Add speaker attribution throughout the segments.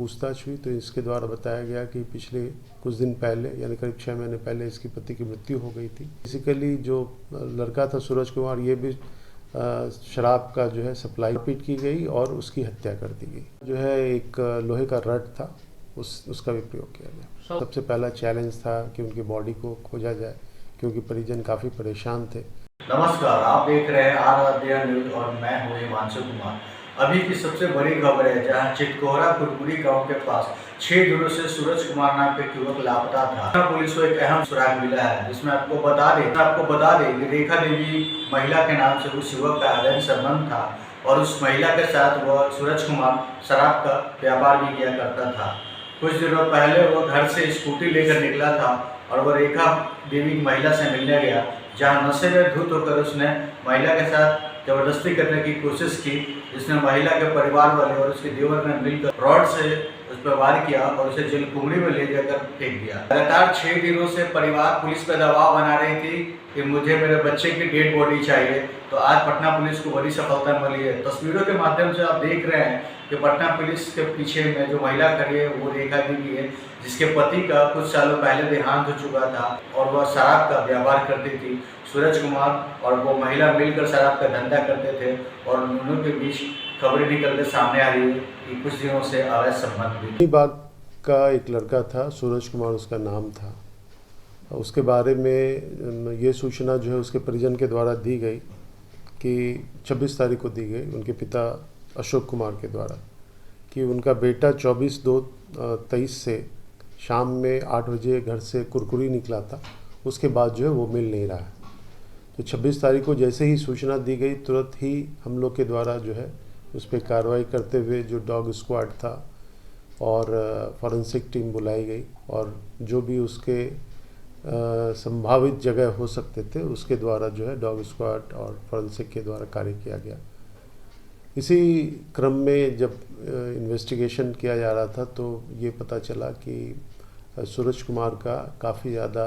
Speaker 1: पूछताछ हुई तो इसके द्वारा बताया गया कि पिछले कुछ दिन पहले यानी करीब 6 महीने पहले इसकी पति की मृत्यु हो गई थी। बेसिकली जो लड़का था सूरज कुमार, ये भी शराब का जो है सप्लाई पीट की गई और उसकी हत्या कर दी गई। जो है एक लोहे का रड था, उसका भी प्रयोग किया गया। सबसे पहला चैलेंज था कि उनकी बॉडी को खोजा जाए क्योंकि परिजन काफ़ी परेशान थे।
Speaker 2: नमस्कार, आप देख रहे हैं आराध्या न्यूज और मैं हूँ हिमांशु कुमार। अभी की सबसे बड़ी खबर है, जहां चितकोहरा कुरकुरी गांव के पास 6 दिनों से सूरज कुमार नाम के युवक लापता था। पुलिस को एक अहम सुराग मिला है, जिसमें आपको बता दें कि रेखा देवी महिला के नाम से उस युवक का अवैध संबंध था और उस महिला के साथ वह सूरज कुमार शराब का व्यापार भी किया करता था। कुछ दिनों पहले वह घर से स्कूटी लेकर निकला था और वह रेखा देवी महिला से मिलने गया, जहां नशे में धुत होकर उसने महिला के साथ जबरदस्ती करने की कोशिश की, जिसमें महिला के परिवार वाले और उसके देवर ने मिलकर रॉड से उस पर वार किया और उसे जलकुंबड़ी में ले जाकर फेंक दिया। लगातार 6 दिनों से परिवार पुलिस पर दबाव बना रही थी कि मुझे मेरे बच्चे की डेड बॉडी चाहिए, तो आज पटना पुलिस को बड़ी सफलता मिली है। तस्वीरों के माध्यम से आप देख रहे हैं कि पटना पुलिस के पीछे में जो महिला खड़ी है वो रेखा देवी है, जिसके पति का कुछ सालों पहले देहांत हो चुका था और वह शराब का व्यापार करती थी। सूरज कुमार और वो महिला मिलकर शराब का धंधा करते थे और उन्होंने के बीच खबरें निकल के सामने आ रही है कि कुछ दिनों से अवैध संबंध भी।
Speaker 1: बाग का एक लड़का था, सूरज कुमार उसका नाम था। उसके बारे में ये सूचना जो है उसके परिजन के द्वारा दी गई कि 26 तारीख को दी गई उनके पिता अशोक कुमार के द्वारा कि उनका बेटा 24/2/23 से शाम में 8 बजे घर से कुरकुरी निकला था, उसके बाद जो है वो मिल नहीं रहा है। तो 26 तारीख को जैसे ही सूचना दी गई, तुरंत ही हम लोग के द्वारा जो है उस पर कार्रवाई करते हुए जो डॉग स्क्वाड था और फॉरेंसिक टीम बुलाई गई और जो भी उसके संभावित जगह हो सकते थे उसके द्वारा जो है डॉग स्क्वाड और फॉरेंसिक के द्वारा कार्य किया गया। इसी क्रम में जब इन्वेस्टिगेशन किया जा रहा था तो ये पता चला कि सूरज कुमार का काफ़ी ज़्यादा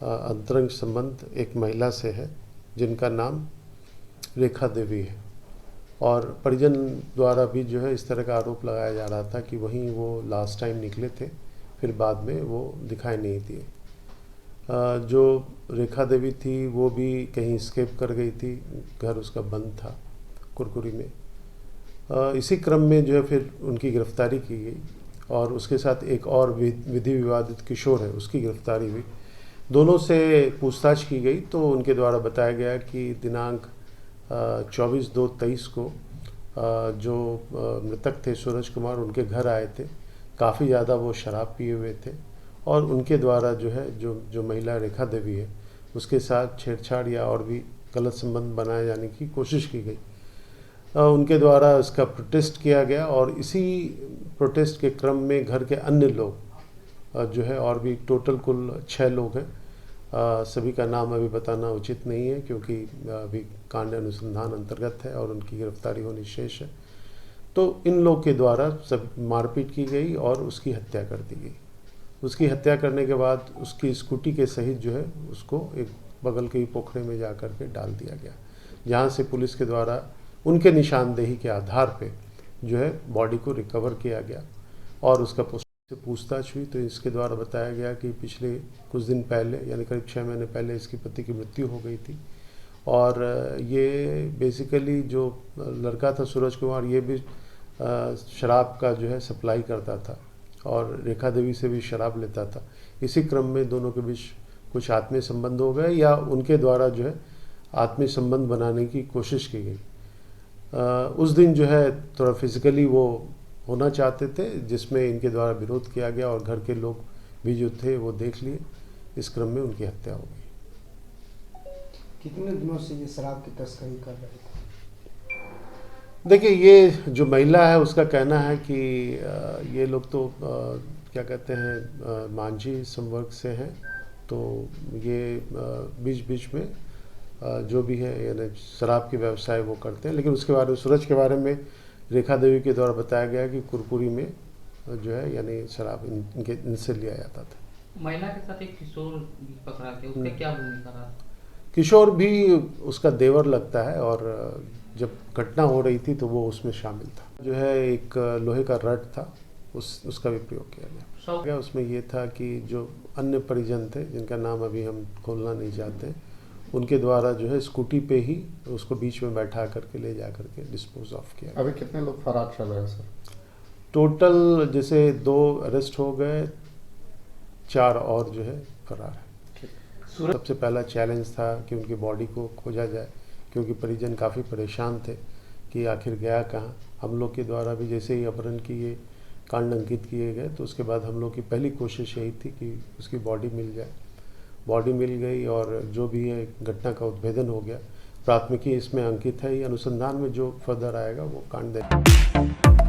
Speaker 1: अंतरंग संबंध एक महिला से है जिनका नाम रेखा देवी है और परिजन द्वारा भी जो है इस तरह का आरोप लगाया जा रहा था कि वहीं वो लास्ट टाइम निकले थे, फिर बाद में वो दिखाई नहीं दिए। जो रेखा देवी थी वो भी कहीं स्केप कर गई थी, घर उसका बंद था कुरकुरी में। इसी क्रम में जो है फिर उनकी गिरफ्तारी की गई और उसके साथ एक और विधि विवादित किशोर है, उसकी गिरफ्तारी हुई। दोनों से पूछताछ की गई तो उनके द्वारा बताया गया कि दिनांक 24/2/23 को जो मृतक थे सूरज कुमार उनके घर आए थे। काफ़ी ज़्यादा वो शराब पिए हुए थे और उनके द्वारा जो है जो महिला रेखा देवी है उसके साथ छेड़छाड़ या और भी गलत संबंध बनाए जाने की कोशिश की गई। उनके द्वारा इसका प्रोटेस्ट किया गया और इसी प्रोटेस्ट के क्रम में घर के अन्य लोग जो है और भी टोटल कुल 6 लोग हैं। सभी का नाम अभी बताना उचित नहीं है क्योंकि अभी कांड अनुसंधान अंतर्गत है और उनकी गिरफ्तारी होनी शेष है। तो इन लोग के द्वारा सब मारपीट की गई और उसकी हत्या कर दी गई। उसकी हत्या करने के बाद उसकी स्कूटी के सहित जो है उसको एक बगल के ही पोखरे में जा कर के डाल दिया गया, जहाँ से पुलिस के द्वारा उनके निशानदेही के आधार पे जो है बॉडी को रिकवर किया गया और उसका पूछताछ हुई तो इसके द्वारा बताया गया कि पिछले कुछ दिन पहले यानी करीब 6 महीने पहले इसकी पति की मृत्यु हो गई थी और ये बेसिकली जो लड़का था सूरज कुमार, ये भी शराब का जो है सप्लाई करता था और रेखा देवी से भी शराब लेता था। इसी क्रम में दोनों के बीच कुछ आत्मीय संबंध हो गए या उनके द्वारा जो है आत्मीय संबंध बनाने की कोशिश की गई। उस दिन जो है थोड़ा फिजिकली वो होना चाहते थे, जिसमें इनके द्वारा विरोध किया गया और घर के लोग भी जो थे वो देख लिए। इस क्रम में उनकी हत्या हो गई।
Speaker 3: कितने दिनों से ये शराब की तस्करी कर रहे थे?
Speaker 1: देखिए, ये जो महिला है उसका कहना है कि ये लोग तो क्या कहते हैं मांझी संवर्ग से हैं, तो ये बीच बीच में जो भी है यानी शराब की व्यवसाय वो करते हैं। लेकिन उसके बारे में सूरज के बारे में रेखा देवी के द्वारा बताया गया कि कुरकुरी में जो है यानी शराब इनसे लिया जाता था।
Speaker 4: महिला के साथ एक किशोर भी पकड़ा गया, उसका क्या भूमिका रहा?
Speaker 1: किशोर भी उसका देवर लगता है और जब घटना हो रही थी तो वो उसमें शामिल था। जो है एक लोहे का रड था, उसका भी प्रयोग किया
Speaker 4: सब
Speaker 1: गया। उसमें ये था कि जो अन्य परिजन थे जिनका नाम अभी हम खोलना नहीं चाहते, उनके द्वारा जो है स्कूटी पे ही उसको बीच में बैठा करके ले जा करके डिस्पोज ऑफ किया।
Speaker 5: अभी कितने लोग फरार चल रहे हैं सर?
Speaker 1: टोटल जैसे 2 अरेस्ट हो गए, 4 और जो है फरार है। सबसे पहला चैलेंज था कि उनकी बॉडी को खोजा जाए, क्योंकि परिजन काफ़ी परेशान थे कि आखिर गया कहाँ। हम लोग के द्वारा भी जैसे ही अपहरण की ये कांड अंकित किए गए तो उसके बाद हम लोग की पहली कोशिश यही थी कि उसकी बॉडी मिल जाए। बॉडी मिल गई और जो भी है घटना का उद्भेदन हो गया। प्राथमिकी इसमें अंकित है, ये अनुसंधान में जो फर्दर आएगा वो कांड देखें।